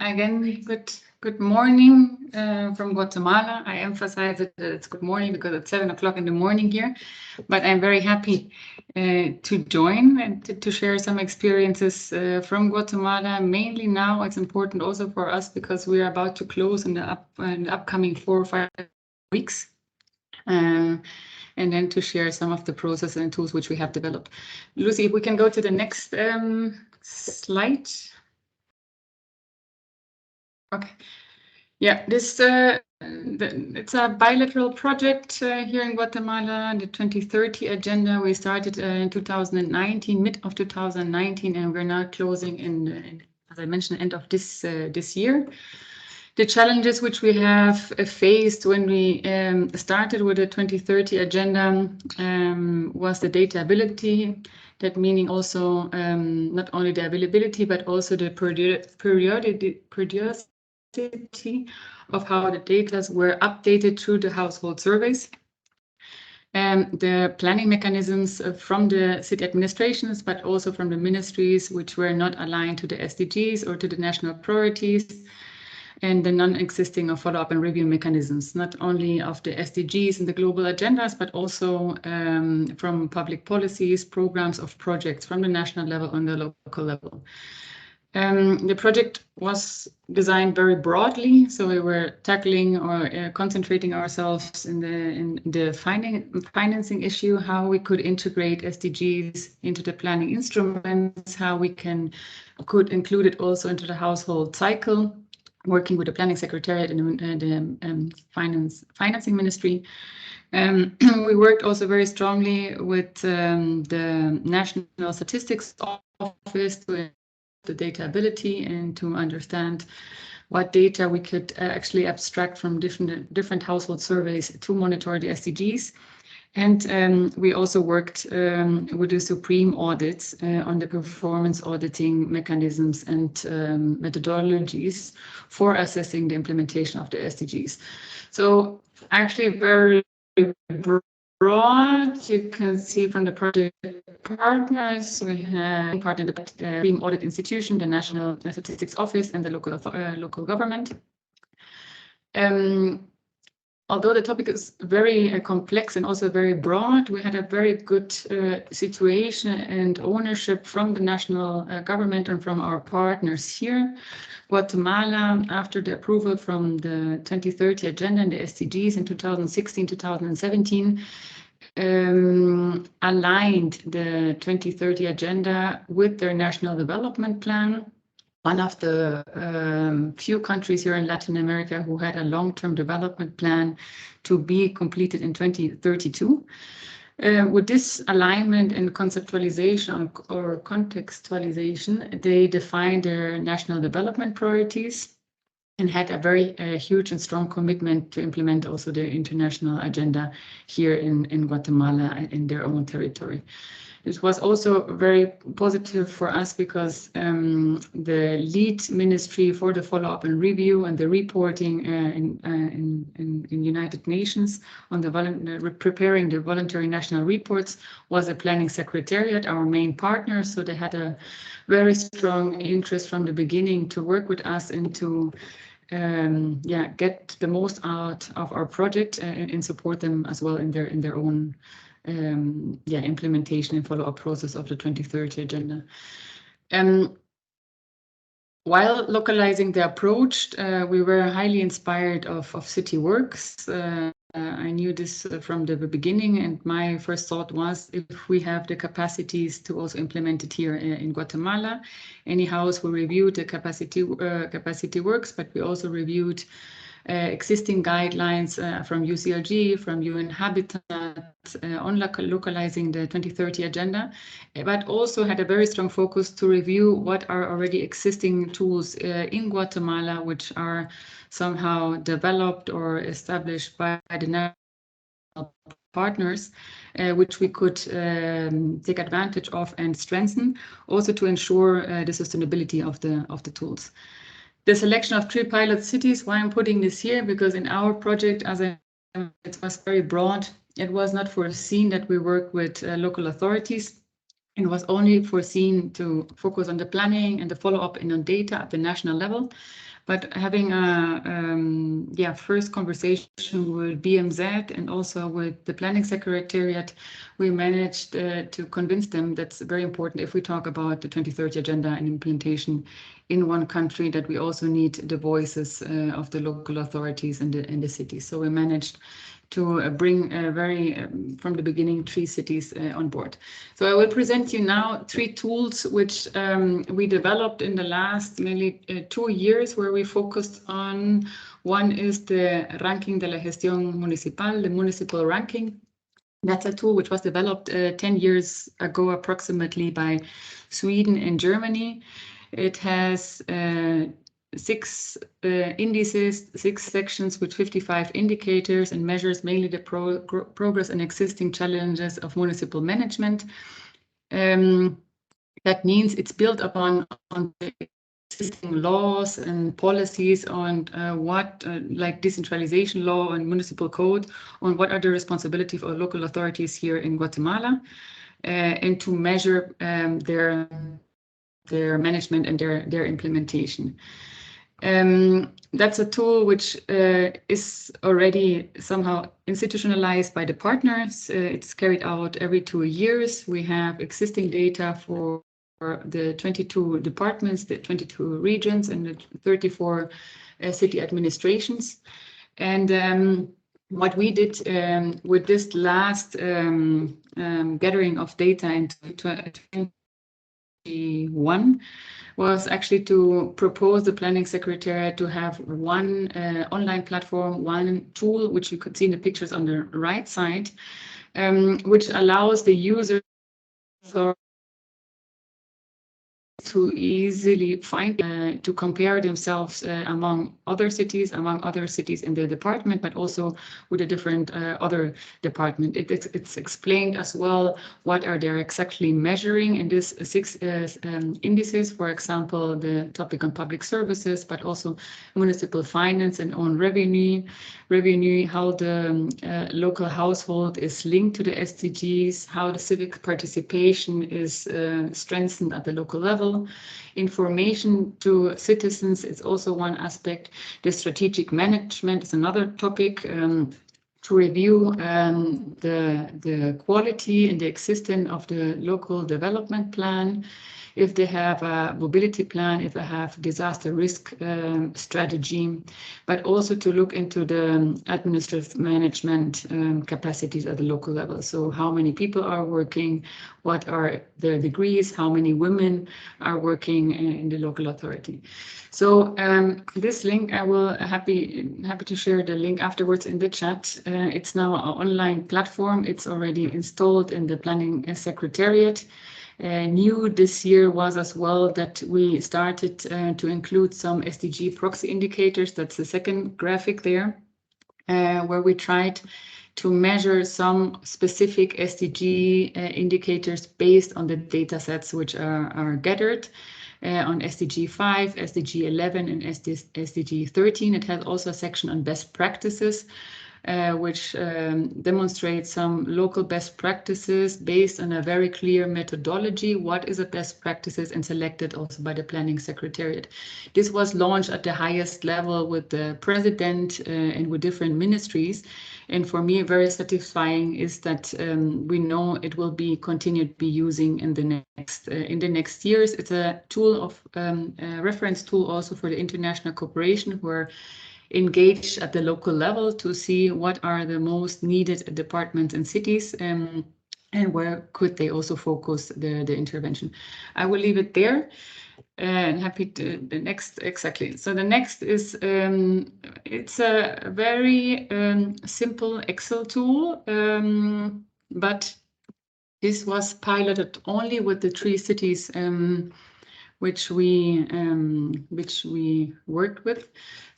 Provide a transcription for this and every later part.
Again, good morning from Guatemala. I emphasize that it's good morning because it's 7 o'clock in the morning here, but I'm very happy to join and to share some experiences from Guatemala. Mainly now it's important also for us because we are about to close in the upcoming 4 or 5 weeks. And then to share some of the processes and tools which we have developed. Lucy, if we can go to the next slide. Okay. Yeah, this it's a bilateral project here in Guatemala. The 2030 agenda we started in 2019, mid of 2019, and we're now closing in as I mentioned, end of this year. The challenges which we have faced when we started with the 2030 agenda was the data ability. That meaning also not only the availability, but also the periodicity of how the data were updated through the household surveys. The planning mechanisms from the city administrations, but also from the ministries which were not aligned to the SDGs or to the national priorities, and the non-existing of follow-up and review mechanisms, not only of the SDGs and the global agendas, but also from public policies, programs of projects from the national level and the local level. The project was designed very broadly, so we were tackling or concentrating ourselves in the financing issue, how we could integrate SDGs into the planning instruments, how we could include it also into the household cycle, working with the planning secretariat and the financing ministry. We worked also very strongly with the National Statistics Office to the data ability and to understand what data we could actually abstract from different household surveys to monitor the SDGs. And we also worked with the Supreme audits on the performance auditing mechanisms and methodologies for assessing the implementation of the SDGs. So actually very broad. You can see from the project partners, we have part in the Supreme Audit Institution, the National Statistics Office, and the local government. Although the topic is very complex and also very broad, we had a very good situation and ownership from the national government and from our partners here. Guatemala, after the approval from the 2030 agenda and the SDGs in 2016-2017, aligned the 2030 agenda with their national development plan. One of the few countries here in Latin America who had a long-term development plan to be completed in 2032. With this alignment and conceptualization or contextualization, they defined their national development priorities and had a very huge and strong commitment to implement also their international agenda here in Guatemala in their own territory. It was also very positive for us because the lead ministry for the follow-up and review and the reporting in United Nations on the preparing the voluntary national reports was a planning secretariat, our main partner. So they had a very strong interest from the beginning to work with us and to get the most out of our project and support them as well in their own implementation and follow-up process of the 2030 agenda. While localizing the approach, we were highly inspired of City Works. I knew this from the beginning, and my first thought was if we have the capacities to also implement it here in Guatemala. Anyhow, we reviewed the capacity works, but we also reviewed existing guidelines from UCLG, from UN Habitat on localizing the 2030 agenda, but also had a very strong focus to review what are already existing tools in Guatemala, which are somehow developed or established by the national partners, which we could take advantage of and strengthen, also to ensure the sustainability of the tools. The selection of 3 pilot cities, why I'm putting this here, because in our project, it was very broad. It was not foreseen that we work with local authorities. It was only foreseen to focus on the planning and the follow-up and on data at the national level. But having a first conversation with BMZ and also with the Planning Secretariat, we managed to convince them that's very important if we talk about the 2030 agenda and implementation in one country, that we also need the voices of the local authorities and the cities. So we managed to bring from the beginning 3 cities on board. So I will present you now 3 tools which we developed in the last nearly 2 years, where we focused on. One is the Ranking de la Gestión Municipal, the municipal ranking. That's a tool which was developed 10 years ago approximately by Sweden and Germany. It has 6 indices, 6 sections with 55 indicators, and measures mainly the progress and existing challenges of municipal management. That means it's built upon the existing laws and policies on like decentralization law and municipal code, on what are the responsibility of local authorities here in Guatemala, and to measure their management and their implementation. That's a tool which is already somehow institutionalized by the partners. It's carried out every 2 years. We have existing data for the 22 departments, the 22 regions, and the 34 city administrations. And what we did with this last gathering of data in 2021 was actually to propose the Planning Secretariat to have one online platform, one tool, which you could see in the pictures on the right side, which allows the user to easily find, to compare themselves among other cities in the department, but also with a different other department. It's explained as well what are they exactly measuring in this 6 indices, for example, the topic on public services, but also municipal finance and own revenue, how the local household is linked to the SDGs, how the civic participation is strengthened at the local level. Information to citizens is also one aspect. The strategic management is another topic. To review the quality and the existence of the local development plan, if they have a mobility plan, if they have disaster risk strategy, but also to look into the administrative management capacities at the local level. So how many people are working, what are the degrees, how many women are working in the local authority. So this link, I will happy to share the link afterwards in the chat. It's now an online platform. It's already installed in the Planning Secretariat. New this year was as well that we started to include some SDG proxy indicators. That's the second graphic there, where we tried to measure some specific SDG indicators based on the data sets which are gathered on SDG 5, SDG 11, and SDG 13. It has also a section on best practices, which demonstrates some local best practices based on a very clear methodology. What is a best practices, and selected also by the Planning Secretariat. This was launched at the highest level with the president and with different ministries. And for me, very satisfying is that we know it will be continued to be using in the next years. It's a tool of reference tool also for the international cooperation, who are engaged at the local level to see what are the most needed departments and cities, and where could they also focus the intervention. I will leave it there. And happy to the next, exactly. So the next is, it's a very simple Excel tool, but this was piloted only with the 3 cities which we worked with.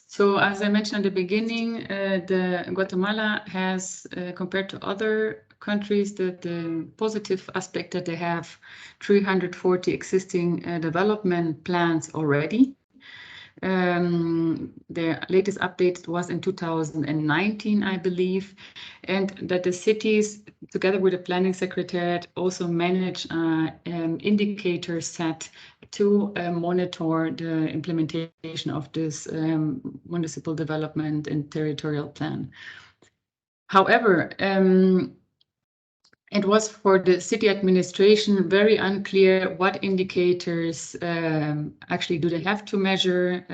So as I mentioned at the beginning, the Guatemala has, compared to other countries, the positive aspect that they have 340 existing development plans already. The latest update was in 2019, I believe, and that the cities, together with the Planning Secretariat, also manage indicator set to monitor the implementation of this municipal development and territorial plan. However, it was for the city administration very unclear what indicators actually do they have to measure.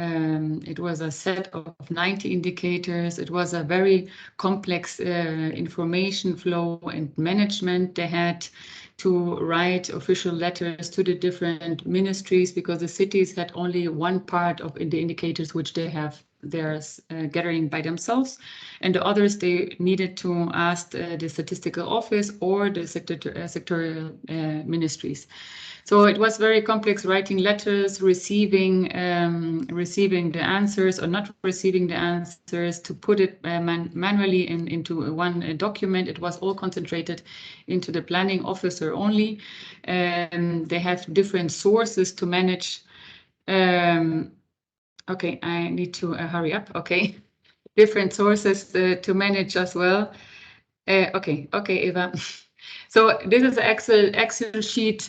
It was a set of 90 indicators. It was a very complex information flow and management. They had to write official letters to the different ministries because the cities had only one part of the indicators which they have theirs gathering by themselves, and the others they needed to ask the statistical office or the sectorial ministries. So it was very complex writing letters, receiving the answers or not receiving the answers, to put it manually into one document. It was all concentrated into the planning officer only. They have different sources to manage. Okay, I need to hurry up. Okay, different sources to manage as well. Okay, Eva. So this is an Excel sheet.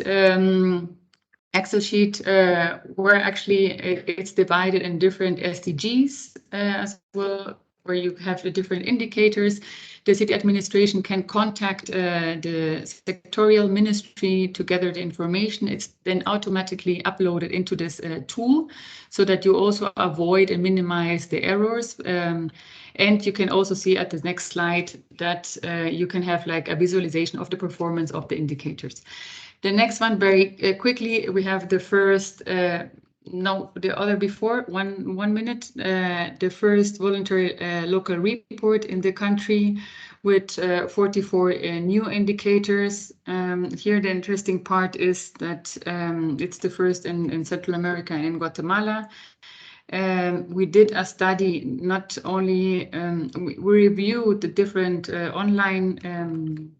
Excel sheet where actually it's divided in different SDGs as well, where you have the different indicators. The city administration can contact the sectorial ministry to gather the information. It's then automatically uploaded into this tool so that you also avoid and minimize the errors. And you can also see at the next slide that you can have like a visualization of the performance of the indicators. The next one, very quickly, we have the first, no, the other before, one minute, the first voluntary local report in the country with 44 new indicators. Here, the interesting part is that it's the first in Central America and in Guatemala. We did a study, not only, we reviewed the different online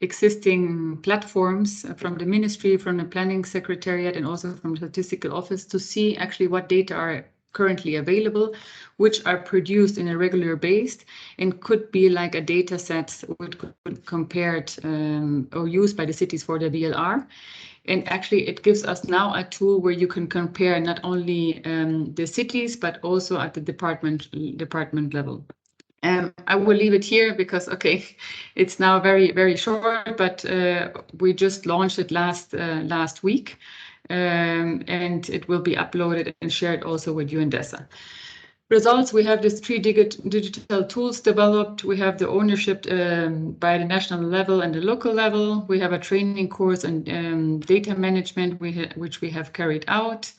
existing platforms from the ministry, from the planning secretariat, and also from the statistical office to see actually what data are currently available, which are produced in a regular basis and could be like a data set which could be compared or used by the cities for the VLR. And actually it gives us now a tool where you can compare not only the cities, but also at the department level. I will leave it here because, okay, it's now very, very short, but we just launched it last week, and it will be uploaded and shared also with you and DESA. Results, we have these 3 digital tools developed. We have the ownership by the national level and the local level. We have a training course on data management, which we have carried out.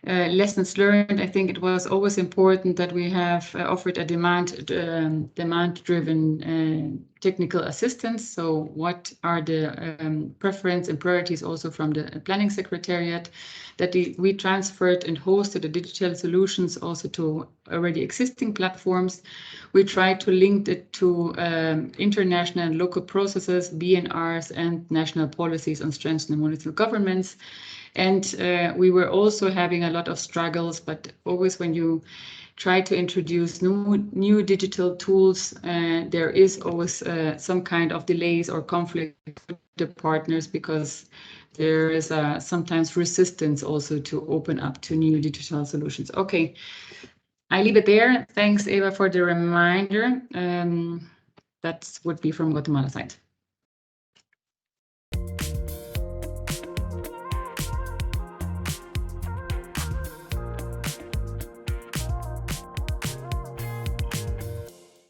Lessons learned, I think it was always important that we have offered a demand-driven technical assistance. So what are the preference and priorities also from the planning secretariat, that we transferred and hosted the digital solutions also to already existing platforms. We tried to link it to international and local processes, BNRs, and national policies on strengthening municipal governments. And we were also having a lot of struggles, but always when you try to introduce new digital tools, there is always some kind of delays or conflict with the partners, because there is sometimes resistance also to open up to new digital solutions. Okay, I leave it there. Thanks, Eva, for the reminder. That would be from Guatemala side.